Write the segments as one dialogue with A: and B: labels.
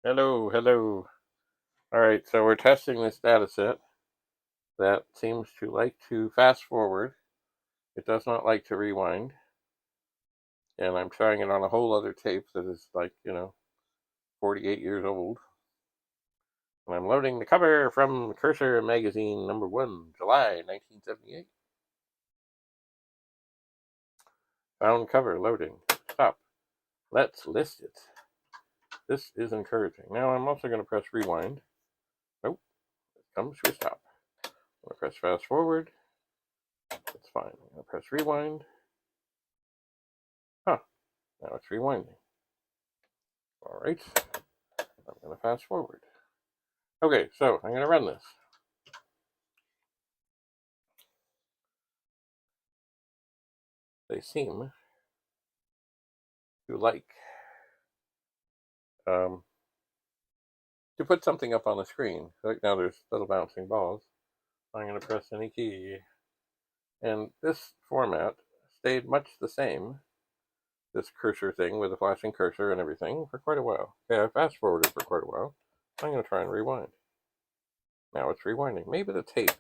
A: Hello, hello. All right, so we're testing this data set that seems to like to fast forward. It does not like to rewind. And I'm trying it on a whole other tape that is 48 years old. And I'm loading the cover from Cursor Magazine #1, July 1978. Found cover loading. Stop. Let's list it. This is encouraging. Now I'm also going to press rewind. Nope. It comes to a stop. I'm going to press fast forward. That's fine. I'm going to press rewind. Huh. Now it's rewinding. All right. I'm going to fast forward. Okay, so I'm going to run this. They seem to like to put something up on the screen. Right now there's little bouncing balls. I'm going to press any key. And this format stayed much the same, this cursor thing with the flashing cursor and everything, for quite a while. Okay, I fast forwarded for quite a while. I'm going to try and rewind. Now it's rewinding. Maybe the tape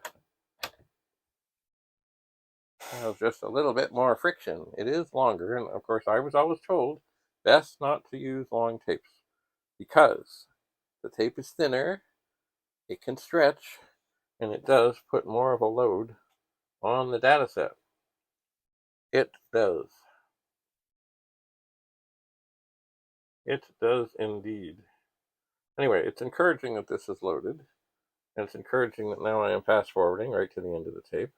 A: has just a little bit more friction. It is longer, and of course I was always told best not to use long tapes because the tape is thinner, it can stretch, and it does put more of a load on the data set. It does. It does indeed. Anyway, it's encouraging that this is loaded, and it's encouraging that now I am fast forwarding right to the end of the tape,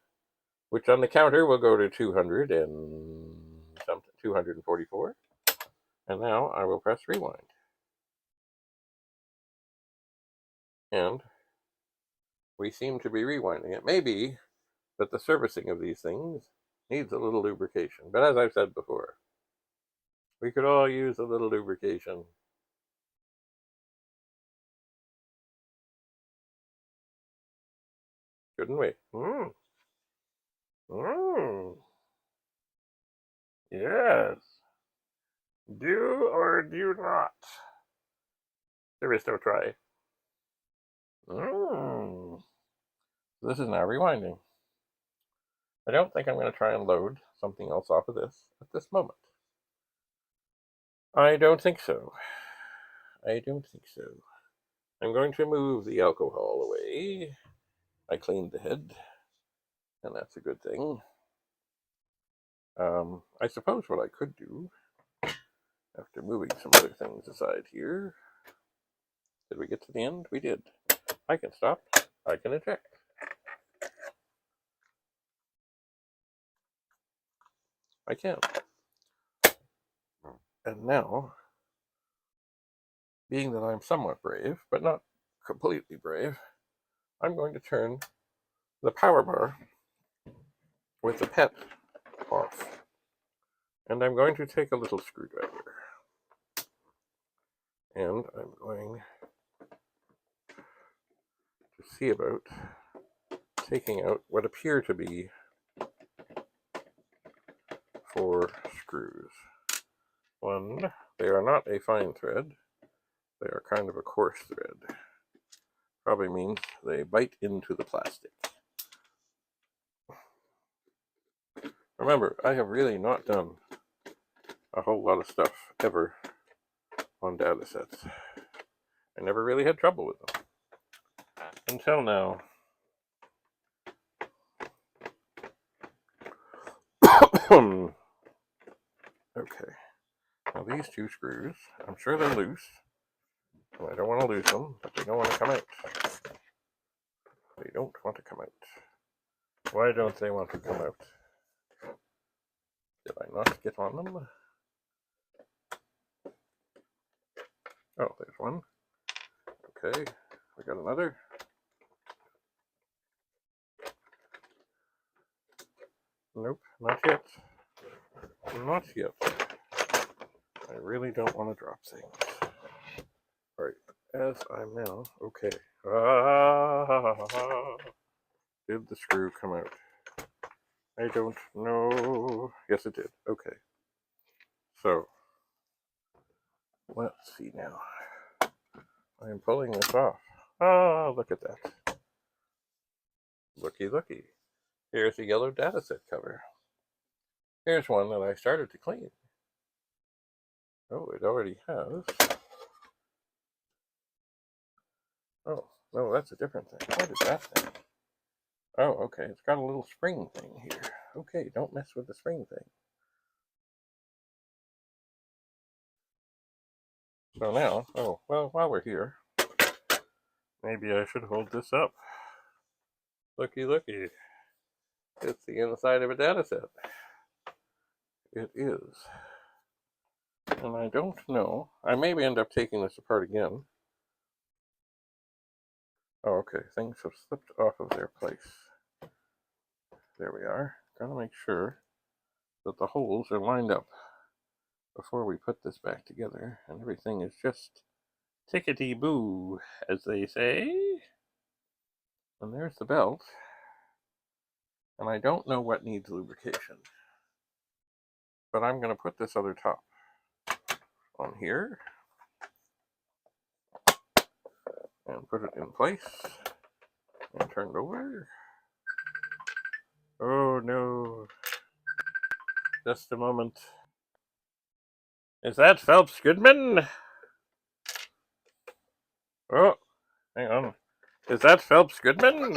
A: which on the counter will go to 200 and something, 244. And now I will press rewind. And we seem to be rewinding. It may be that the servicing of these things needs a little lubrication. But as I've said before, we could all use a little lubrication. Couldn't we? Yes. Do or do not. There is no try. This is now rewinding. I don't think I'm going to try and load something else off of this at this moment. I don't think so. I don't think so. I'm going to move the alcohol away. I cleaned the head, and that's a good thing. I suppose what I could do, after moving some other things aside here, did we get to the end? We did. I can stop. I can eject. I can. And now, being that I'm somewhat brave, but not completely brave, I'm going to turn the power bar with the pet off. And I'm going to take a little screwdriver. And I'm going to see about taking out what appear to be 4 screws. One, they are not a fine thread. They are kind of a coarse thread. Probably means they bite into the plastic. Remember, I have really not done a whole lot of stuff ever on data sets. I never really had trouble with them. Until now. Okay. Now these 2 screws, I'm sure they're loose. I don't want to lose them, but they don't want to come out. They don't want to come out. Why don't they want to come out? Did I not get on them? Oh, there's one. Okay, we got another. Nope, not yet. Not yet. I really don't want to drop things. Alright, as I'm now, okay. Did the screw come out? I don't know. Yes, it did. Okay. So, let's see now. I'm pulling this off. Oh, look at that. Looky, looky. Here's the yellow dataset cover. Here's one that I started to clean. Oh, it already has. Oh, no, that's a different thing. What is that thing? Oh, okay, it's got a little spring thing here. Okay, don't mess with the spring thing. So now, oh, well, while we're here, maybe I should hold this up. Looky, looky. It's the inside of a dataset. It is. And I don't know. I maybe end up taking this apart again. Oh, okay, things have slipped off of their place. There we are. Gotta make sure that the holes are lined up before we put this back together, and everything is just tickety-boo, as they say. And there's the belt. And I don't know what needs lubrication, but I'm going to put this other top on here and put it in place and turn it over. Oh no, just a moment. Is that Phelps Goodman? Oh, hang on. Is that Phelps Goodman?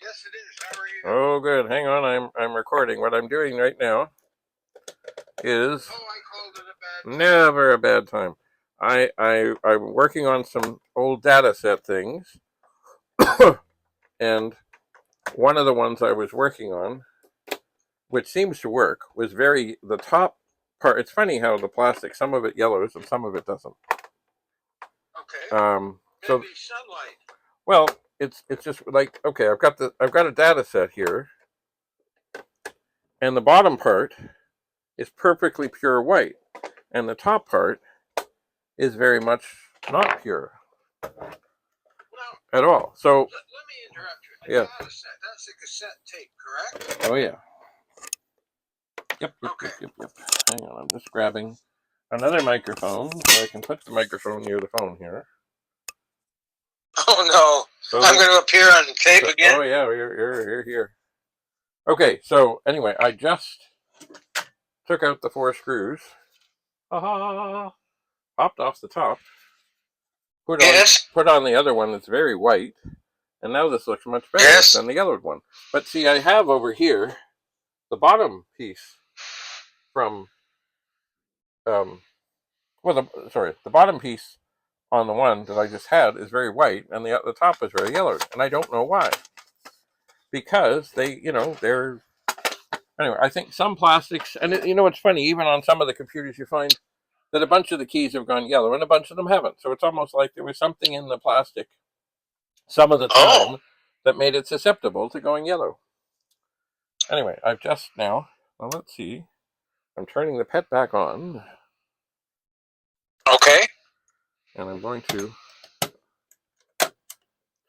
B: Yes, it is. How are you?
A: Oh, good. Hang on. I'm recording. What I'm doing right now is
B: I called it a bad time.
A: never a bad time. I'm working on some old data set things, and one of the ones I was working on, which seems to work, was the top part. It's funny how the plastic, some of it yellows and some of it doesn't.
B: Okay.
A: So
B: maybe sunlight.
A: well, it's just like, okay, I've got a data set here, and the bottom part is perfectly pure white, and the top part is very much not pure at all. So
B: let me interrupt you.
A: Yeah.
B: That's a cassette tape, correct?
A: Oh yeah. Yep.
B: Okay.
A: Yep. Hang on, I'm just grabbing another microphone so I can put the microphone near the phone here.
B: Oh no! I'm going to appear on tape again.
A: Oh yeah, you're here. Okay, so anyway, I just took out the 4 screws. Popped off the top. Put on the other one that's very white, and now this looks much better than the yellowed one. But see, I have over here the bottom piece from the bottom piece on the one that I just had is very white, and the top is very yellowed, and I don't know why. Because they're anyway. I think some plastics, and it's funny. Even on some of the computers, you find that a bunch of the keys have gone yellow, and a bunch of them haven't. So it's almost like there was something in the plastic some of the time that made it susceptible to going yellow. Anyway, I've just now. Well, let's see. I'm turning the pet back on.
B: Okay.
A: And I'm going to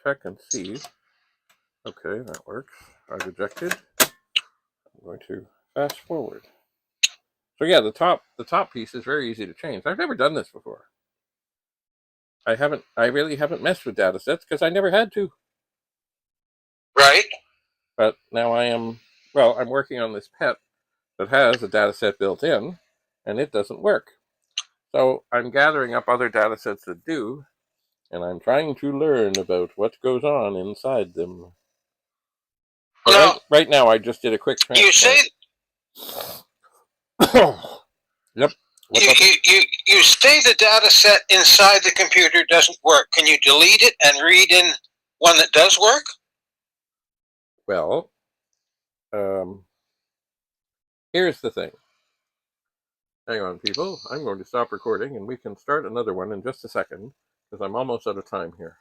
A: check and see. Okay, that works. I've ejected. I'm going to fast forward. So yeah, the top piece is very easy to change. I've never done this before. I really haven't messed with data sets because I never had to.
B: Right.
A: But now I'm working on this pet that has a data set built in, and it doesn't work. So I'm gathering up other data sets that do, and I'm trying to learn about what goes on inside them. Now, right now, I just did a quick transplant.
B: You say
A: Yep.
B: You say the data set inside the computer doesn't work. Can you delete it and read in one that does work?
A: Well, here's the thing. Hang on, people. I'm going to stop recording, and we can start another one in just a second, because I'm almost out of time here.